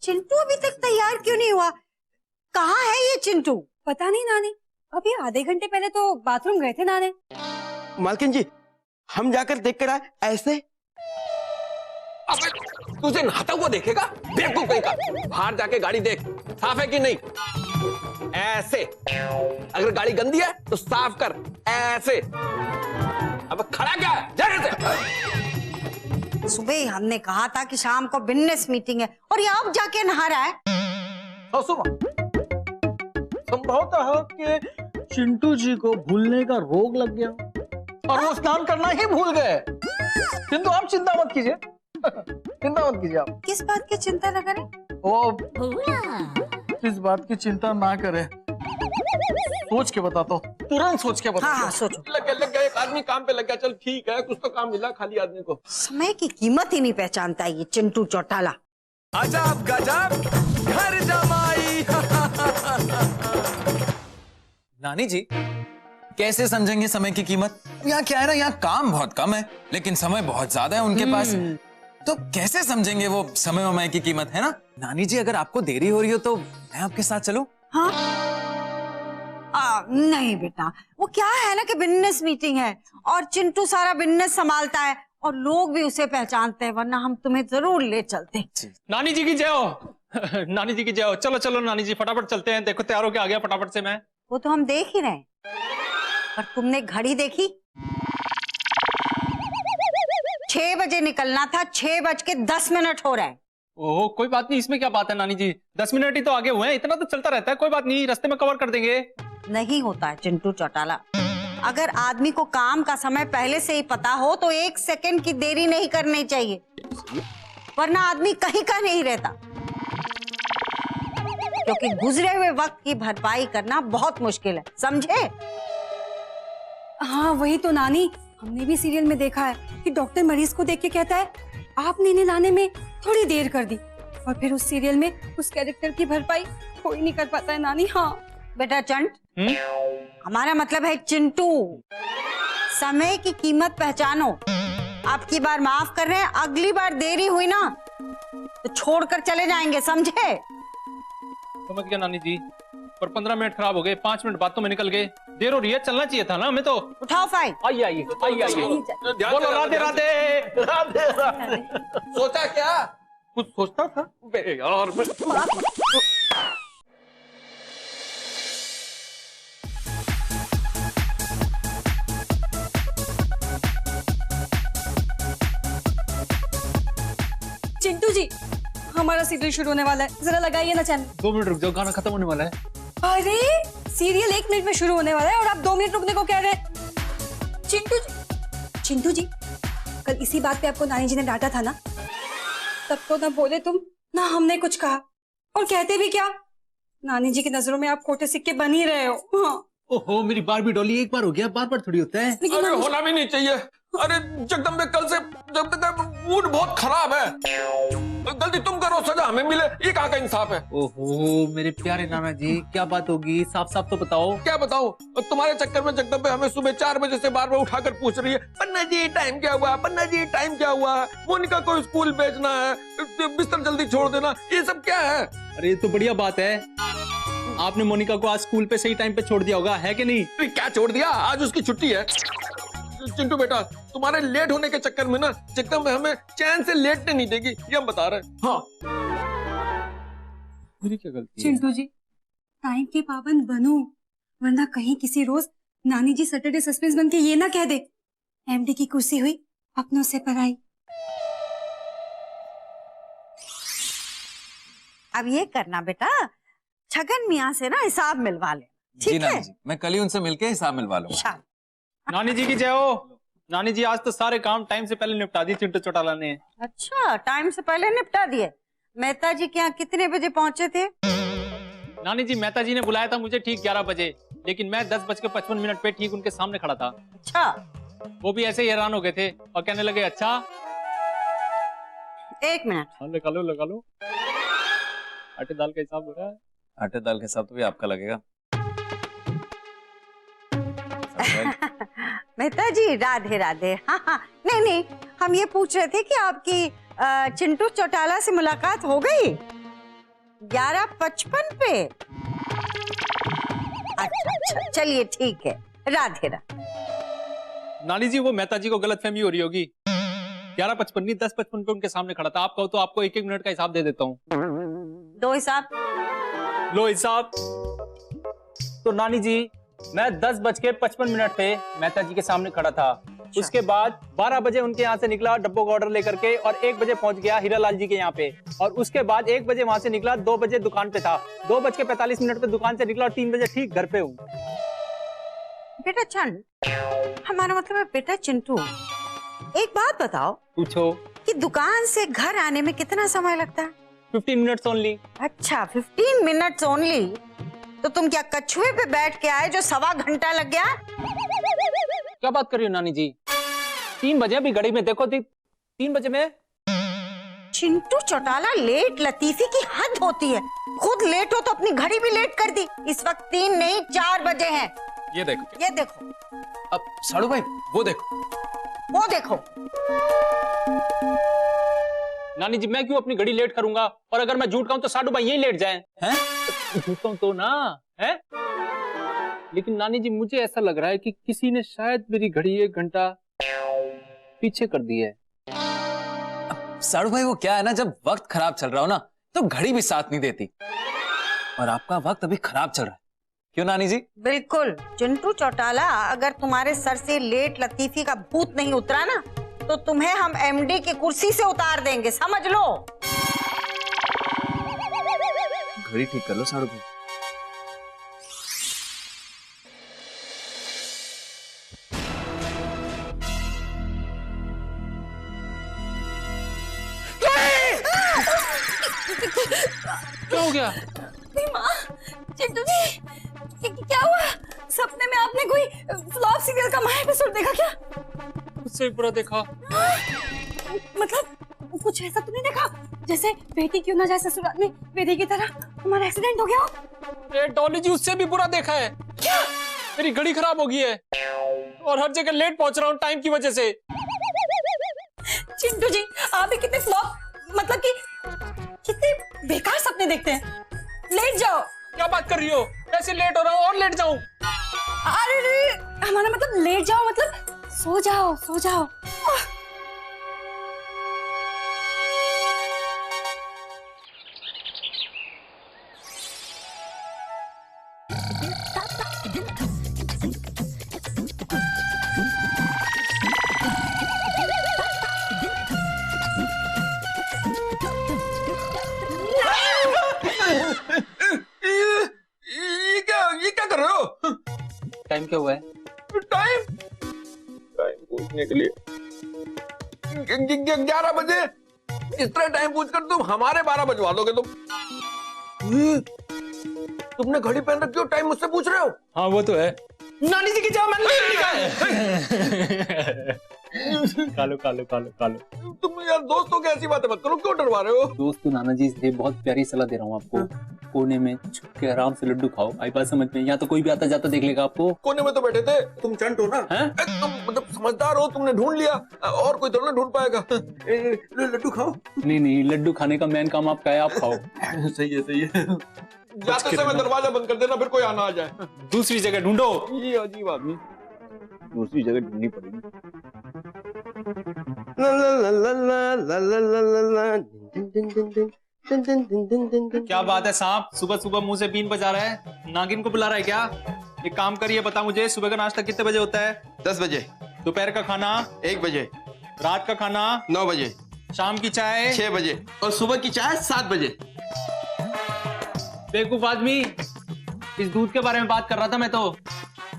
चिंटू अभी तक तैयार क्यों नहीं हुआ? कहाँ है ये चिंटू? पता नहीं नानी, अभी आधे घंटे पहले तो बाथरूम गए थे नाने। मालकिन जी, हम जाकर देख कर आए ऐसे। अबे तुझे नहाता हुआ देखेगा बेवकूफ कहीं का। बाहर जाके गाड़ी देख साफ है कि नहीं। ऐसे अगर गाड़ी गंदी है तो साफ कर ऐसे। अब खड़ा क्या है, जा से। सुबह ही हमने कहा था कि शाम को बिजनेस मीटिंग है और ये अब जाके नहा रहा है। संभवतः है कि चिंटू जी को भूलने का रोग लग गया और वो स्नान करना ही भूल गए। किंतु आप चिंता मत कीजिए, चिंता मत कीजिए आप। किस बात की चिंता न करें? वो इस बात की चिंता ना करें, सोच के बताता हूँ, तुरंत सोच के बताता हूँ। हाँ सोचो। लग गया एक आदमी काम पे लग गया। चल ठीक है, कुछ तो काम मिला खाली आदमी को। समय की कीमत ही नहीं पहचानता ये चिंटू चौटाला। अजब गजब घर जमाई। नानी जी कैसे समझेंगे समय की कीमत? यहाँ क्या है ना, यहाँ काम बहुत कम है लेकिन समय बहुत ज्यादा है उनके पास। तो कैसे समझेंगे वो समय की कीमत, है ना? नानी जी अगर आपको देरी हो रही हो तो मैं आपके साथ चलूं? हाँ? नहीं बेटा, वो क्या है ना कि बिजनेस मीटिंग है और चिंटू सारा बिजनेस संभालता है और लोग भी उसे पहचानते हैं, वरना हम तुम्हें जरूर ले चलते। नानी जी की जय हो। नानी जी की जय हो। चलो चलो नानी जी फटाफट चलते हैं। देखो तैयार होके आ गया फटाफट से मैं। वो तो हम देख ही रहे हैं, पर तुमने घड़ी देखी? 6 बजे निकलना था, 6:10 हो रहा है। ओह कोई बात नहीं, इसमें क्या बात है नानी जी, 10 मिनट ही तो आगे हुए हैं, इतना तो चलता रहता है। कोई बात नहीं, रास्ते में कवर कर देंगे। नहीं होता है चिंटू चौटाला। अगर आदमी को काम का समय पहले से ही पता हो तो 1 सेकंड की देरी नहीं करनी चाहिए, वरना आदमी कहीं का नहीं रहता। क्योंकि गुजरे हुए वक्त की भरपाई करना बहुत मुश्किल है, समझे? हाँ वही तो नानी, हमने भी सीरियल में देखा है कि डॉक्टर मरीज को देख के कहता है आपने इन्हें लाने में थोड़ी देर कर दी, और फिर उस सीरियल में उस कैरेक्टर की भरपाई कोई नहीं कर पाता है नानी। हाँ बेटा चंट, हमारा मतलब है चिंटू, समय की कीमत पहचानो। अब की बार माफ कर रहे हैं, अगली बार देरी हुई ना तो छोड़कर चले जाएंगे, समझे? समझ गया नानी जी, पर 15 मिनट खराब हो गए, 5 मिनट बाद तो में निकल गए। देर हो रही है, चलना चाहिए था ना हमें तो। उठाओ फाइल। आइए आइए आइए आइए। बोलो राधे राधे राधे राधे। सोचा क्या? कुछ सोचता था बे यार मैं। चिंटू जी, हमारा सीरियल शुरू होने वाला है, जरा लगाइए ना चैनल। 2 मिनट रुक जाओ, गाना खत्म होने वाला है। अरे सीरियल 1 मिनट में शुरू होने वाला है और आप 2 मिनट रुकने को कह रहे हैं। चिंटू जी कल इसी बात पे आपको नानी जी ने डांटा था ना, तब तो ना बोले तुम ना हमने कुछ कहा, और कहते भी क्या, नानी जी की नजरों में आप खोटे सिक्के बन ही रहे हो। हाँ। ओहो मेरी बारबी डॉली, एक बार हो गया, बार बार थोड़ी होता है। अरे होना भी नहीं चाहिए। अरे जगदम्बे कल से जब तक मूड बहुत खराब है, गलती तुम करो सजा हमें मिले, ये कहाँ का इंसाफ है? ओहो मेरे प्यारे नाना जी, क्या बात होगी, साफ साफ तो बताओ। क्या बताऊं? तुम्हारे चक्कर में जगदम्बे हमें सुबह 4 बजे से बार बार उठाकर पूछ रही है, पन्ना जी टाइम क्या हुआ, पन्ना जी टाइम क्या हुआ, मोनिका को स्कूल भेजना है, बिस्तर जल्दी छोड़ देना, ये सब क्या है? अरे ये तो बढ़िया बात है, आपने मोनिका को आज स्कूल पे सही टाइम पे छोड़ दिया होगा, है कि नहीं? क्या छोड़ दिया, आज उसकी छुट्टी है। चिंटू बेटा, तुम्हारे लेट होने के चक्कर में ना जगदम्बे हमें चैन से लेटने नहीं देगी, ये हम बता रहे हैं। हाँ मेरी क्या गलती है? चिंटू जी टाइम के पाबंद बनो, वरना कहीं किसी रोज नानी जी सैटरडे सस्पेंस बन के ये ना कह दे एमडी की कुर्सी हुई अपनों से पराई। अब ये करना बेटा, छगन मियाँ से ना हिसाब मिलवा ले, जी ठीक नानी है? जी, मैं कल ही उनसे मिलके हिसाब मिलवा लूंगा। अच्छा, नानी जी की जय हो। नानी जी आज तो सारे काम टाइम से पहले निपटा दिए चिंटू चौटाला ने। अच्छा टाइम से पहले निपटा दिए। मेहता जी के यहाँ कितने बजे पहुंचे थे? नानी जी मेहता जी ने बुलाया था मुझे ठीक 11 बजे, लेकिन मैं 10:55 पे ठीक उनके सामने खड़ा था। अच्छा, वो भी ऐसे ही हैरान हो गए थे और कहने लगे अच्छा। 1 मिनट। हाँ, लगा लो आटे दाल का हिसाब हो रहा है। आटे दाल के हिसाब तो भी आपका लगेगा। मेहता जी राधे राधे। हाँ, नहीं, हम ये पूछ रहे थे कि आपकी चिंटू चौटाला से मुलाकात हो गई? 11:55 पे? अच्छा, चलिए ठीक है, राधे राधे। नानी जी वो मेहता जी को गलतफहमी हो रही होगी। 11:55 नहीं 10:55 पे उनके सामने खड़ा था। आप कहो तो आपको 1-1 मिनट का हिसाब दे देता हूँ। दो हिसाब। लो हिसाब। तो नानी जी मैं 10:55 पे मेहता जी के सामने खड़ा था। उसके बाद 12 बजे उनके यहाँ से निकला डब्बों का ऑर्डर लेकर के, और 1 बजे पहुंच गया हीरालाल जी के यहाँ पे, और उसके बाद 1 बजे वहां से निकला, 2 बजे दुकान पे था, 2:45 पे दुकान से निकला और 3 बजे ठीक घर पे हूँ। बेटा चंद, हमारा मतलब है बेटा चिंटू, एक बात बताओ पूछो। कि दुकान से घर आने में कितना समय लगता है? 15 मिनट्स ओनली। अच्छा, 15 मिनट्स ओनली। तो तुम क्या कछुए पे बैठ के आए जो 1.25 घंटा लग गया? क्या बात कर रही हो नानी जी? 3 बजे अभी घड़ी में देखो, 3 बजे में। चिंटू चौटाला, लेट लतीफी की हद होती है। खुद लेट हो तो अपनी घड़ी भी लेट कर दी। इस वक्त 3 नहीं 4 बजे हैं। ये देखो, ये देखो, अब साड़ू भाई वो देखो। वो देखो। नानी जी मैं क्यों अपनी घड़ी लेट करूंगा, और अगर मैं झूठ कहूं तो साडू भाई यही लेट जाएं। हैं? झूठ कहूं तो ना है। लेकिन नानी जी मुझे ऐसा लग रहा है कि किसी ने शायद मेरी घड़ी 1 घंटा पीछे कर दी है। साड़ू भाई वो क्या है ना, जब वक्त खराब चल रहा हो ना तो घड़ी भी साथ नहीं देती, और आपका वक्त अभी खराब चल रहा है। क्यों नानी जी? बिल्कुल। चिंटू चौटाला, अगर तुम्हारे सर से लेट लतीफी का भूत नहीं उतरा ना तो तुम्हें हम एमडी की कुर्सी से उतार देंगे, समझ लो। घड़ी ठीक कर लो साड़ू भाई। क्या हो गया? चिंटू जी, क्या हुआ? सपने में आपने कोई फ्लॉप सीरियल का नया एपिसोड देखा क्या? उससे बुरा देखा। मतलब कुछ ऐसा तो नहीं देखा जैसे बेटी क्यों ना जाए ससुराल में बेटी की तरह हमारा एक्सीडेंट हो गया हो? ए डॉली जी, उससे भी बुरा देखा है। क्या? मेरी घड़ी खराब हो गई है और हर जगह लेट पहुंच रहा हूँ टाइम की वजह से। चिंटू जी, आप भी कितने फ्लॉप, मतलब कि कितने बेकार सपने देखते हैं। लेट जाओ। क्या बात कर रही हो? ऐसे लेट हो रहा हूँ और लेट जाऊं? अरे हमारा मतलब लेट जाओ मतलब सो जाओ, सो जाओ। ये क्या कर रहे हो? टाइम क्या हुआ है? टाइम पूछने के लिए 11 बजे। इतना टाइम पूछकर तुम हमारे 12 बजवा दोगे तुम? तुमने घड़ी पहन रखी हो, टाइम मुझसे पूछ रहे हो? हाँ वो तो है। नानी जी की जगह मैंने कालो कालो कालो कालो। तुम यार दोस्तों की ऐसी बातें मत करो, क्यों डरवा रहे हो? दोस्तों नाना जी से बहुत प्यारी सलाह दे रहा हूँ आपको। कोने में छुप के आराम से लड्डू खाओ। आई बात समझ में? यहाँ तो कोई भी आता जाता देख लेगा आपको। कोने में तो बैठे थे, तुम चंट हो ना? हैं? तुम मतलब समझदार हो, तुमने ढूंढ लिया, और कोई थोड़ा ना ढूंढ पाएगा। लड्डू खाओ। नहीं नहीं, लड्डू खाने का मेन काम आपका है, आप खाओ। सही है, सही है। जाते समय दरवाजा बंद कर देना, फिर कोई आना आ जाए। दूसरी जगह ढूंढो। ये अजीब आदमी। दूसरी जगह ढूंढनी पड़ेगी। क्या बात है सांप, सुबह सुबह मुंह से बीन बजा रहा है? नागिन को बुला रहा है क्या? एक काम करिए, बता मुझे सुबह का नाश्ता कितने बजे होता है? 10 बजे। दोपहर का खाना? 1 बजे। रात का खाना? 9 बजे। शाम की चाय? 6 बजे। और सुबह की चाय 7 बजे। बेवकूफ आदमी, इस दूध के बारे में बात कर रहा था मैं तो।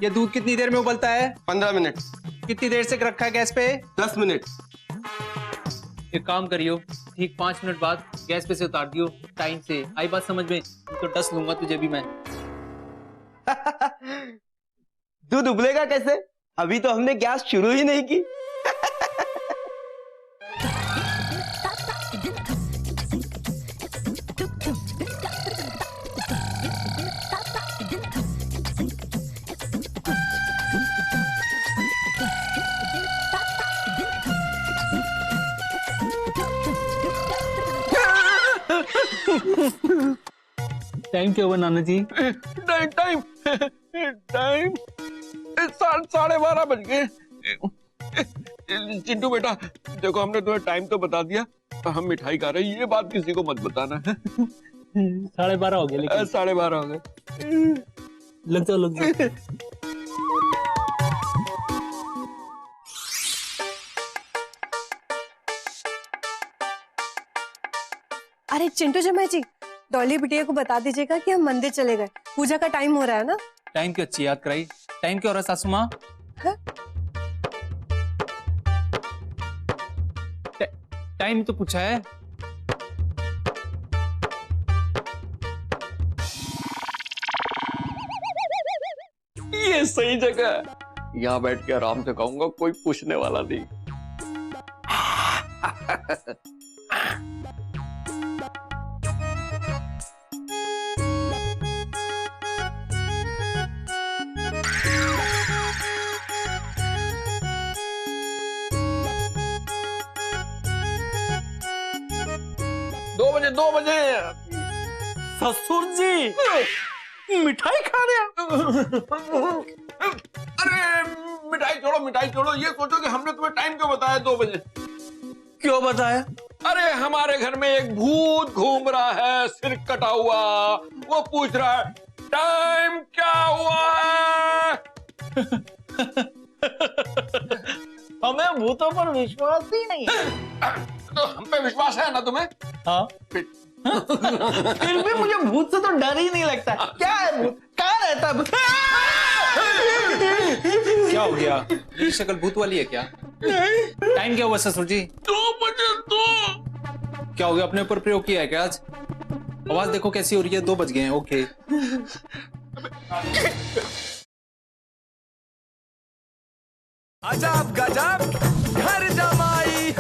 ये दूध कितनी देर में उबलता है? 15 मिनट। कितनी देर से रखा है गैस पे? 10 मिनट। एक काम करियो, ठीक 5 मिनट बाद गैस पे से उतार दियो, टाइम से। आई बात समझ में? तो डस लूंगा तुझे भी मैं। दूध उबलेगा कैसे? अभी तो हमने गैस शुरू ही नहीं की। टाइम क्या हुआ नाना जी? टाइम टाइम टाइम 12:30 बज गए। चिंटू बेटा देखो, हमने तुम्हें टाइम तो बता दिया, हम मिठाई खा रहे हैं, ये बात किसी को मत बताना। 12:30 हो गए लेकिन। 12:30 हो गए। लग जाओ। अरे चिंटू जमाई जी, डॉली बिटिया को बता दीजिएगा कि हम मंदिर चले गए, पूजा का टाइम हो रहा है ना। टाइम क्यों अच्छी याद कराई? टाइम क्यों हो रहा सासू माँ? टाइम तो पूछा है। ये सही जगह है, यहाँ बैठ के आराम से खाऊंगा, कोई पूछने वाला नहीं। दो बजे ससुर जी मिठाई खा रहे हैं? अरे मिठाई छोड़ो, ये सोचो कि हमने तुम्हें टाइम क्यों बताया 2 बजे? क्यों बताया? अरे हमारे घर में एक भूत घूम रहा है, सिर कटा हुआ, वो पूछ रहा है टाइम क्या हुआ है? हमें भूतों पर विश्वास ही नहीं है। तो हम पे विश्वास है ना तुम्हें? हाँ। फिर भी मुझे भूत से तो डर ही नहीं लगता। क्या है भूत? कहाँ रहता है भूत? क्या हो गया? ये शक्ल भूत वाली है क्या? टाइम क्या हुआ ससुर जी? 2 बजे 2। क्या हो गया? अपने ऊपर प्रयोग किया है क्या आज? आवाज देखो कैसी हो रही है। 2 बज गए हैं। ओके। अजब गजब घर जमाई।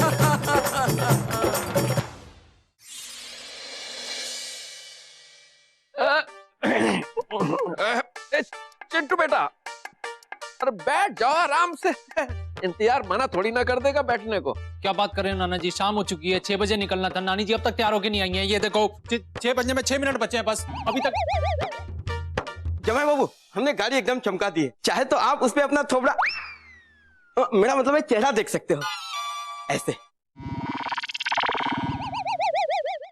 चिंटू बेटा, अरे बैठ जाओ आराम से, इंतजार मना थोड़ी ना कर देगा बैठने को। क्या बात कर रहे हो नाना जी? शाम हो चुकी है, 6 बजे निकलना था। नानी जी अब तक तैयार होके नहीं आई हैं। ये देखो 6 बजने में 6 मिनट बचे हैं बस अभी तक। जमाई बाबू, हमने गाड़ी एकदम चमका दी है, चाहे तो आप उस पे अपना थोबड़ा, मेरा मतलब है चेहरा देख सकते हो, ऐसे।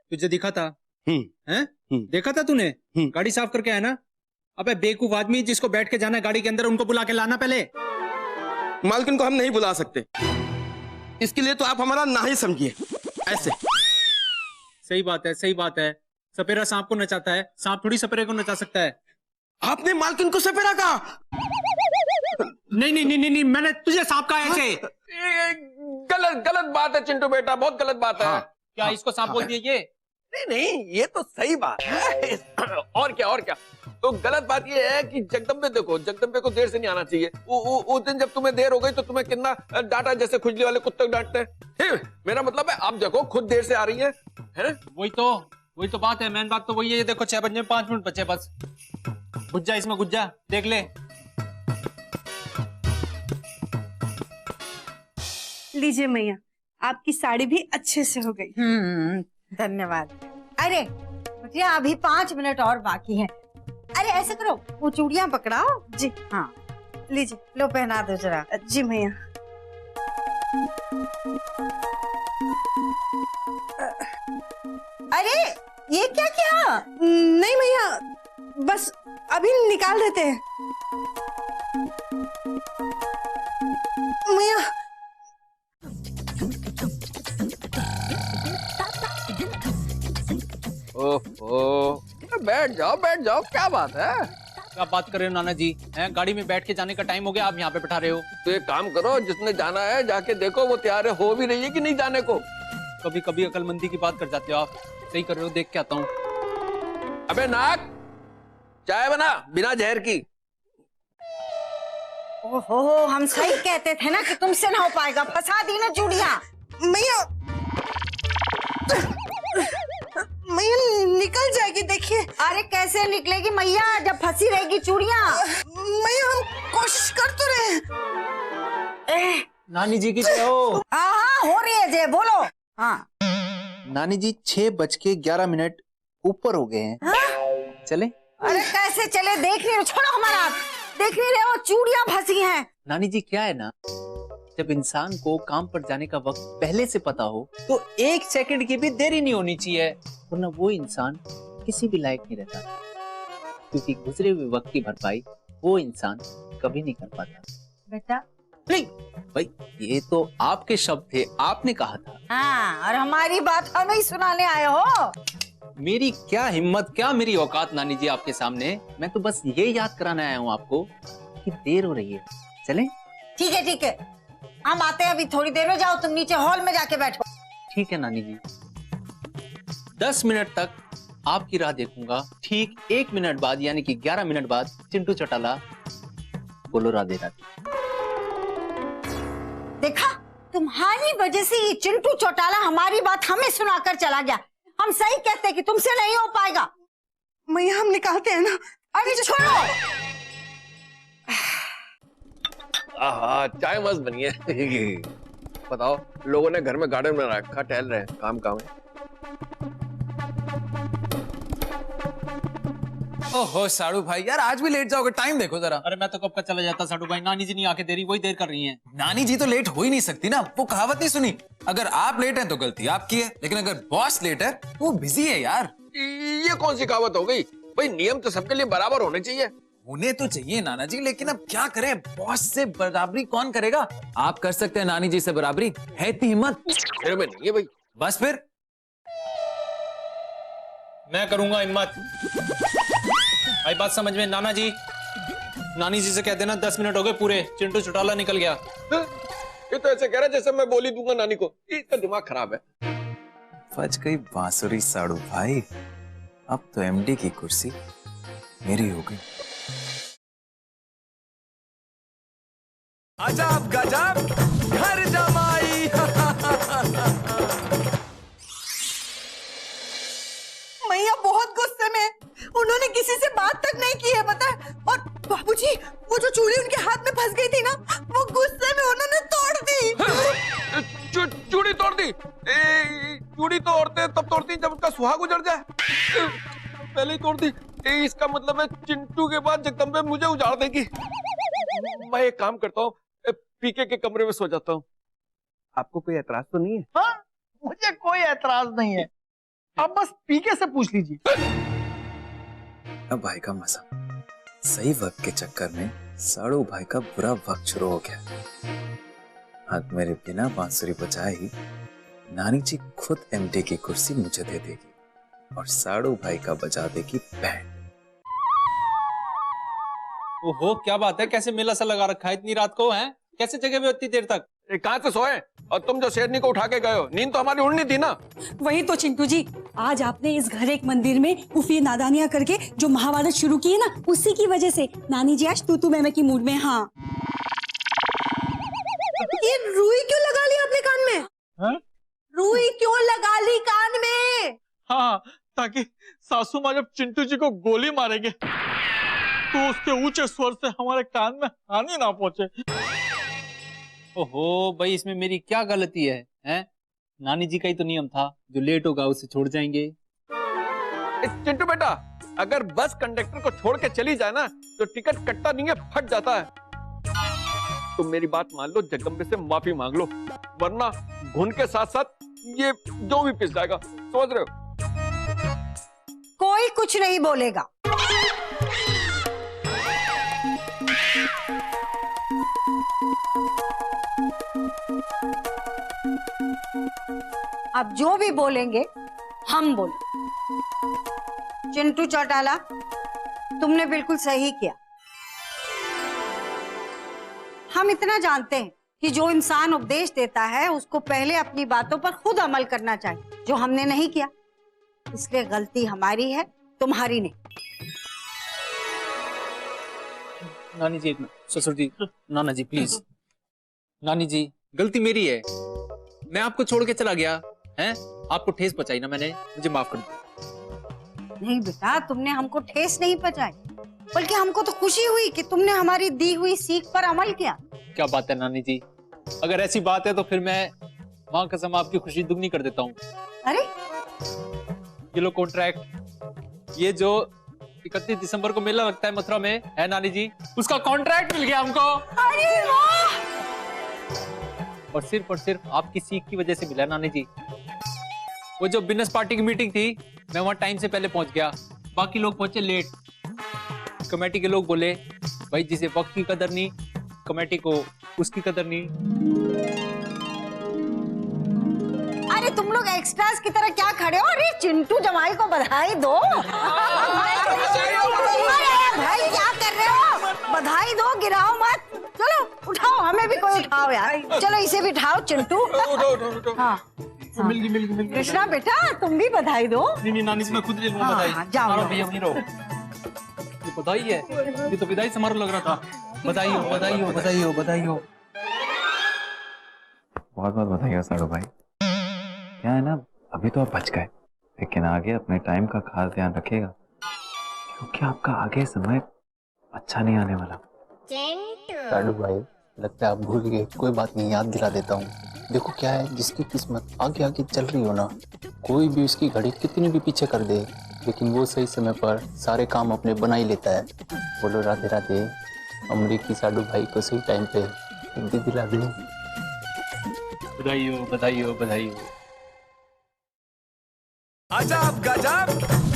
तुझे दिखा था? हम्म। देखा था तूने? गाड़ी साफ करके आया ना? अबे बेवकूफ आदमी, जिसको बैठ के जाना है गाड़ी के अंदर उनको बुला के लाना पहले। मालकिन को हम नहीं बुला सकते, इसके लिए तो आप हमारा ना ही समझिए, ऐसे। सही बात है, सही बात है। सपेरा सांप को नचाता है, सांप थोड़ी सपेरे को नचा सकता है। आपने मालकिन को सपेरा कहा? नहीं, मैंने तुझे सांप कहा ऐसे। ये गलत बात है चिंटू बेटा, बहुत गलत बात है। क्या इसको सांप बोल दिया ये? नहीं, ये तो सही बात है। और क्या तो गलत बात ये है कि जगदम्बे को देर से नहीं आना चाहिए। उस दिन जब तुम्हें देर हो गई तो तुम्हें कितना डांटा, जैसे खुजली वाले कुत्ते डांटते हैं। मेरा मतलब है आप देखो खुद देर से आ रही है ना? वही तो बात है। मेन बात तो वही है। ये देखो 6 बजने में 5 मिनट बचे बस। गुज्जा इसमें गुज्जा देख ले। लीजिए मैया, आपकी साड़ी भी अच्छे से हो गई। धन्यवाद। अरे बिटिया, अभी 5 मिनट और बाकी हैं। अरे ऐसे करो, वो चूड़ियां पकड़ाओ। जी हाँ, लीजिए। लो पहना दो जरा। जी मैया। अरे ये क्या किया? नहीं मैया, बस अभी निकाल देते हैं। मैया ओहो, बैठ जाओ, क्या बात है? क्या बात कर रहे हो नाना जी? हैं, गाड़ी में बैठ के जाने का टाइम हो गया, आप यहाँ पे बैठा रहे हो। तो एक काम करो, जिसने जाना है जाके देखो वो तैयार हो भी रही है कि नहीं जाने को। कभी कभी अकलमंदी की बात कर जाते हो आप। सही कर रहे हो, देख के आता हूँ। अबे नाक, चाय बना बिना जहर की। ओहो, हम सही कहते थे ना कि तुमसे ना हो पाएगा। फंसा दी ना चूड़ियां। मैया निकल जाएगी, देखिए। अरे कैसे निकलेगी मैया जब फंसी रहेगी चूड़ियां? मैया हम कोशिश कर तो रहे। नानी जी की जय हो। हाँ हो रही है जय, बोलो। हाँ नानी जी 6:11 ऊपर हो गए हैं। हाँ? चले? अरे कैसे चले, देख नहीं रहे, छोड़ो हमारा हाथ, देख नहीं रहे वो चूड़ियां फंसी हैं। नानी जी क्या है ना, जब इंसान को काम पर जाने का वक्त पहले से पता हो तो 1 सेकंड की भी देरी नहीं होनी चाहिए, वरना वो इंसान किसी भी लायक नहीं रहता, क्योंकि गुजरे हुए वक्त की भरपाई वो इंसान कभी नहीं कर पाता। बेटा नहीं भाई, ये तो आपके शब्द थे, आपने कहा था। हाँ, और हमारी बात हमें ही सुनाने आए हो। मेरी क्या हिम्मत, क्या मेरी औकात नानी जी आपके सामने। मैं तो बस ये याद कराने आया हूँ आपको कि देर हो रही है, चलें? ठीक है ठीक है, हम आते हैं अभी थोड़ी देर में। जाओ तुम नीचे हॉल में जाके बैठो। ठीक है नानी जी। 10 मिनट तक आपकी राह देखूंगा। ठीक 1 मिनट बाद यानी कि 11 मिनट बाद चिंटू चौटाला, बोलो राधे राधे। देखा, तुम्हारी वजह से ये चिंटू चौटाला हमारी बात हमें सुनाकर चला गया। हम सही कहते हैं कि तुमसे नहीं हो पाएगा। मैया हम निकालते हैं ना। अरे छोड़ो। आहा, चाय मस्त बनी है। बताओ, लोगों ने घर में गार्डन बना रखा, टहल रहे हैं, काम है। ओहो साड़ू भाई, यार आज भी लेट जाओगे, टाइम देखो जरा। अरे मैं तो कब का चला जाता साडू भाई, नानी जी नहीं आके दे रही, वही देर कर रही हैं। नानी जी तो लेट हो ही नहीं सकती ना, वो कहावत नहीं सुनी, अगर आप लेट हैं तो गलती आपकी है, लेकिन अगर बॉस लेट है वो बिजी है यार। ये कौन सी कहावत हो गई भाई? नियम तो सबके लिए बराबर होने चाहिए। उन्हें तो चाहिए नाना जी, लेकिन अब क्या करें, बॉस से बराबरी कौन करेगा? आप कर सकते हैं नानी जी से बराबरी, है इतनी हिम्मत? मेरे में नहीं है भाई। बस फिर मैं करूंगा हिम्मत। आई बात समझ में नाना जी? नानी जी से कह देना 10 मिनट हो गए पूरे, चिंटू चौटाला निकल गया। ये तो ऐसे कह रहा है जैसे मैं बोली दूंगा नानी को। इसका दिमाग खराब है। बज गई बांसुरी साड़ू भाई, अब तो एमडी की कुर्सी मेरी हो गई। अजब गजब घर जमाई। मैया बहुत गुस्से में, उन्होंने किसी से बात तक नहीं की है पता है। और बाबूजी, वो जो चूड़ी उनके हाथ में फंस गई थी ना, वो गुस्से में उन्होंने तोड़ दी। चूड़ी तोड़ दी? चूड़ी तो औरतें तब तोड़ती जब उनका सुहाग उजड़ जाए, पहले ही तोड़ दी। इसका मतलब है चिंटू के बाद जगदम्बे मुझे उजाड़ देगी। मैं एक काम करता हूँ, पीके के कमरे में सो जाता हूँ। आपको कोई एतराज तो नहीं है? हाँ, मुझे कोई एतराज नहीं है, आप बस पीके से पूछ लीजिए। अब भाई का मजा, सही वक्त के चक्कर में साड़ू भाई का बुरा वक्त शुरू हो गया। आज मेरे बिना बांसुरी बजाए ही नानी जी खुद एमडी की कुर्सी मुझे दे देगी और साड़ू भाई का बजा देगी बैंड। ओहो क्या बात है, कैसे मेला सा लगा रखा है इतनी रात को? है कैसे जगह में इतनी देर तक? कहाँ से सोए? और तुम जो शेरनी को उठा के गए हो, नींद तो हमारी उड़नी थी ना। वही तो चिंटू जी, आज आपने इस घर एक मंदिर में उफी नादानियां करके जो महाभारत शुरू की है ना, उसी की वजह से नानी जी आज तू मैं की मूड में। हाँ, ये रुई क्यों लगा ली आपने कान में? हाँ? रुई क्यों लगा ली कान में? हाँ, ताकि सासू माँ जब चिंटू जी को गोली मारेंगे तो उसके ऊंचे स्वर से हमारे कान में हानि ना पहुंचे। ओहो भाई, इसमें मेरी क्या गलती है? हैं? नानी जी का ही तो नियम था, जो लेट होगा उसे छोड़ जाएंगे। चिंटू बेटा, अगर बस कंडक्टर को छोड़ के चली जाए ना तो टिकट कटता नहीं है, फट जाता है। तुम मेरी बात मान लो, जगदम्बे से माफी मांग लो, वरना घुन के साथ साथ ये जो भी पिस जाएगा। समझ रहे हो? कोई कुछ नहीं बोलेगा। अब जो भी बोलेंगे हम बोले। चिंटू चौटाला, तुमने बिल्कुल सही किया। हम इतना जानते हैं कि जो इंसान उपदेश देता है उसको पहले अपनी बातों पर खुद अमल करना चाहिए, जो हमने नहीं किया, इसलिए गलती हमारी है, तुम्हारी नहीं। नानी जी एक मिनट, ससुर जी, नाना जी प्लीज। नानी जी, गलती मेरी है, मैं आपको छोड़ के चला गया, हैं? आपको ठेस पहुंचाई ना मैंने, मुझे माफ कर दो। नहीं बेटा, तुमने हमको ठेस नहीं पहुंचाई, बल्कि हमको तो खुशी हुई कि तुमने हमारी दी हुई सीख पर अमल किया। क्या बात है नानी जी, अगर ऐसी बात है तो फिर मैं मां कसम आपकी खुशी दुगनी कर देता हूँ। अरे ये लो कॉन्ट्रैक्ट, ये जो 31 दिसंबर को मेला लगता है मथुरा में, है नानी जी? उसका कॉन्ट्रैक्ट मिल गया हमको। अरे वाह! और सिर्फ आपकी सीख की वजह से मिला नानी जी। वो जो बिजनेस पार्टी की मीटिंग थी, मैं वहां टाइम से पहले पहुंच गया, बाकी लोग पहुंचे लेट। कमेटी के लोग बोले भाई जिसे वक्त की कदर नहीं, कमेटी को उसकी कदर नहीं। अरे तुम लोग एक्स्ट्रास की तरह क्या खड़े हो? अरे चिंटू जमाई को बधाई दो। अरे भाई क्या कर रहे हो? बधाई दो, गिराओ मत। चलो उठाओ, हमें भी कोई उठाओ यार। चलो इसे भी उठाओ चिंटू। हाँ मिल गई। कृष्णा बेटा तुम भी बधाई दो। नहीं नानी जी मैं खुद ले लूंगा हाँ, बधाई। हाँ, जाओ। मारो भैया वहीं रहो। ये बधाई है, ये तो विदाई समारोह लग रहा था। बधाई हो, बधाई हो, बधाई हो, बधाई हो। बहुत बहुत बधाई हो साड़ू भाई। क्या है ना, अभी तो आप बच गए, लेकिन आगे अपने टाइम का खास ध्यान रखिएगा, क्योंकि आपका आगे समय अच्छा नहीं आने वाला। साडू भाई लगता है आप भूल गए, कोई बात नहीं, याद दिला देता हूँ। देखो क्या है, जिसकी किस्मत आगे आगे चल रही हो ना, कोई भी उसकी घड़ी कितनी भी पीछे कर दे, लेकिन वो सही समय पर सारे काम अपने बना ही लेता है। बोलो राधे राधे। अमरीकी साडू भाई को सही टाइम पे हिंदी दिला दे। बधाई हो, बधाई हो, बधाई हो। अजब गजब